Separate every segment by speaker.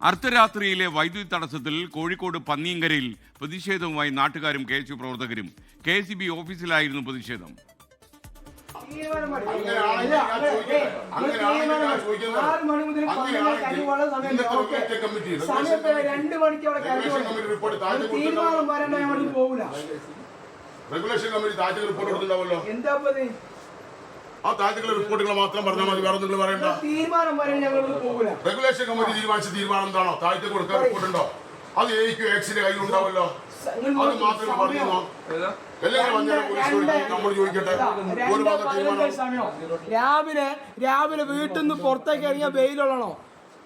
Speaker 1: അർദ്ധരാത്രിയിലെ വൈദ്യുതി തടസ്സത്തിൽ കോഴിക്കോട് പന്നിയങ്കരയിൽ പ്രതിഷേധവുമായി നാട്ടുകാരും KSU പ്രവർത്തകരും. KSEB ഓഫീസിലായിരുന്നു പ്രതിഷേധം.
Speaker 2: റെഗുലേഷൻ കമ്മിറ്റി താഴ്ച റിപ്പോർട്ട് കൊടുത്തിട്ടുണ്ടാവല്ലോ. ആ താഴ്ചകളുടെ റിപ്പോർട്ടുകൾ മാത്രം പറഞ്ഞാൽ മതി, വേറെ നിങ്ങൾ പറയണ്ട. റെഗുലേഷൻ കമ്മിറ്റി തീരുമാനിച്ച തീരുമാനം എന്താണോ? താഴ്ച കൊടുക്കാൻ റിപ്പോർട്ട് ഉണ്ടോ? അത് AQXന്റെ കയ്യിലുണ്ടാവല്ലോ. അത് മാത്രം പറഞ്ഞു. നമ്മൾ ചോദിക്കട്ടെ,
Speaker 3: രാവിലെ വീട്ടിൽ നിന്ന് പുറത്തേക്ക് ഇറങ്ങിയ വെയിലുള്ളണോ?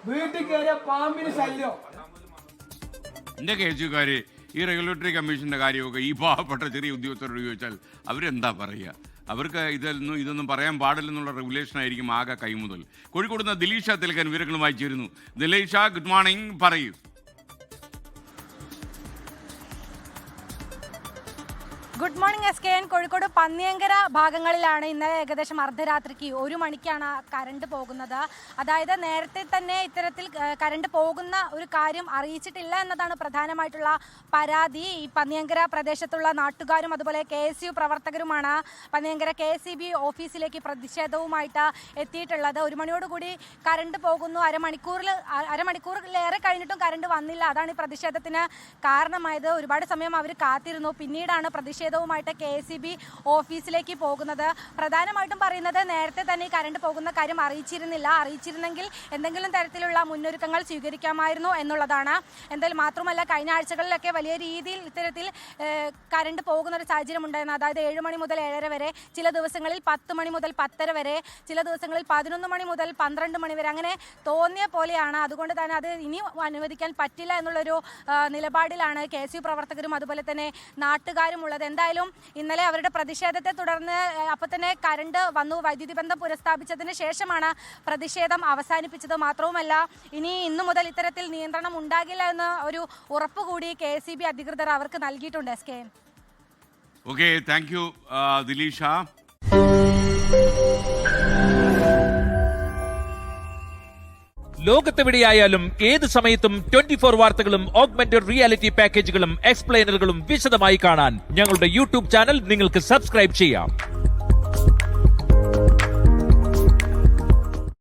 Speaker 3: വീട്ടിൽ കയറിയ പാമ്പിന് ശല്യം.
Speaker 1: എന്റെ KSUകാര് ഈ റെഗുലേറ്ററി കമ്മീഷന്റെ കാര്യമൊക്കെ ഈ പാവപ്പെട്ട ചെറിയ ഉദ്യോഗസ്ഥരോട് ചോദിച്ചാൽ അവരെന്താ പറയുക? അവർക്ക് ഇതൊന്നും പറയാൻ പാടില്ലെന്നുള്ള റെഗുലേഷൻ ആയിരിക്കും ആകെ കൈമുതൽ. കോഴിക്കോട് നിന്ന് ദിലീഷ തിലകൻ വിവരങ്ങളുമായി ചേരുന്നു. ദിലീഷ, ഗുഡ് മോർണിംഗ്, പറയൂ.
Speaker 4: Good morning SKN. Kozhikode Panniyankara ഭാഗങ്ങളിലാണ് ഇന്നലെ ഏകദേശം അർദ്ധരാത്രിക്ക് 1 മണിക്കാണ് കറണ്ട് പോകുന്നത്. അതായത് നേരത്തെ തന്നെ ഇത്തരത്തിൽ കറണ്ട് പോകുന്ന ഒരു കാര്യം അറിയിച്ചിട്ടില്ല എന്നതാണ് പ്രധാനമായിട്ടുള്ള പരാതി. ഈ പന്നിയങ്കര പ്രദേശത്തുള്ള നാട്ടുകാരും അതുപോലെ KSU പ്രവർത്തകരുമാണ് പന്നിയങ്കര KSEB ഓഫീസിലേക്ക് പ്രതിഷേധവുമായിട്ട് എത്തിയിട്ടുള്ളത്. 1 മണിയോടുകൂടി കറണ്ട് പോകുന്നു. അരമണിക്കൂറിലേറെ കഴിഞ്ഞിട്ടും കറണ്ട് വന്നില്ല. അതാണ് ഈ പ്രതിഷേധത്തിന് കാരണമായത്. ഒരുപാട് സമയം അവർ കാത്തിരുന്നു. പിന്നീടാണ് പ്രതിഷേധവുമായിട്ട് KSEB ഓഫീസിലേക്ക് പോകുന്നത്. പ്രധാനമായിട്ടും പറയുന്നത് നേരത്തെ തന്നെ കറണ്ട് പോകുന്ന കാര്യം അറിയിച്ചിരുന്നെങ്കിൽ എന്തെങ്കിലും തരത്തിലുള്ള മുന്നൊരുക്കങ്ങൾ സ്വീകരിക്കാമായിരുന്നു എന്നുള്ളതാണ്. എന്തായാലും മാത്രമല്ല, കഴിഞ്ഞ ആഴ്ചകളിലൊക്കെ വലിയ രീതിയിൽ ഇത്തരത്തിൽ കറണ്ട് പോകുന്ന ഒരു സാഹചര്യം ഉണ്ടായിരുന്നു. അതായത് 7 മണി മുതൽ 7:30 വരെ, ചില ദിവസങ്ങളിൽ 10 മണി മുതൽ 10:30 വരെ, ചില ദിവസങ്ങളിൽ 11 മണി മുതൽ 12 മണി വരെ, അങ്ങനെ തോന്നിയ പോലെയാണ്. അതുകൊണ്ട് തന്നെ അത് ഇനി അനുവദിക്കാൻ പറ്റില്ല എന്നുള്ളൊരു നിലപാടിലാണ് KSU പ്രവർത്തകരും അതുപോലെ തന്നെ നാട്ടുകാരും ഉള്ളത്. എന്തായാലും ഇന്നലെ അവരുടെ പ്രതിഷേധത്തെ തുടർന്ന് അപ്പോൾ തന്നെ കറണ്ട് വന്നു. വൈദ്യുതി ബന്ധം പുനഃസ്ഥാപിച്ചതിന് ശേഷമാണ് പ്രതിഷേധം അവസാനിപ്പിച്ചത്. മാത്രവുമല്ല, ഇന്നു മുതൽ ഇത്തരത്തിൽ നിയന്ത്രണം ഉണ്ടാകില്ല എന്ന ഒരു ഉറപ്പ് കൂടി KSEB അധികൃതർ അവർക്ക് നൽകിയിട്ടുണ്ട്. SKN.
Speaker 1: Okay, thank you Dileesha.
Speaker 5: ലോകത്തെവിടെയായാലും ഏത് സമയത്തും 24 വാർത്തകളും ഓഗ്മെന്റഡ് റിയാലിറ്റി പാക്കേജുകളും എക്സ്പ്ലെയിനറുകളും വിശദമായി കാണാൻ ഞങ്ങളുടെ YouTube ചാനൽ നിങ്ങൾക്ക് സബ്സ്ക്രൈബ് ചെയ്യാം.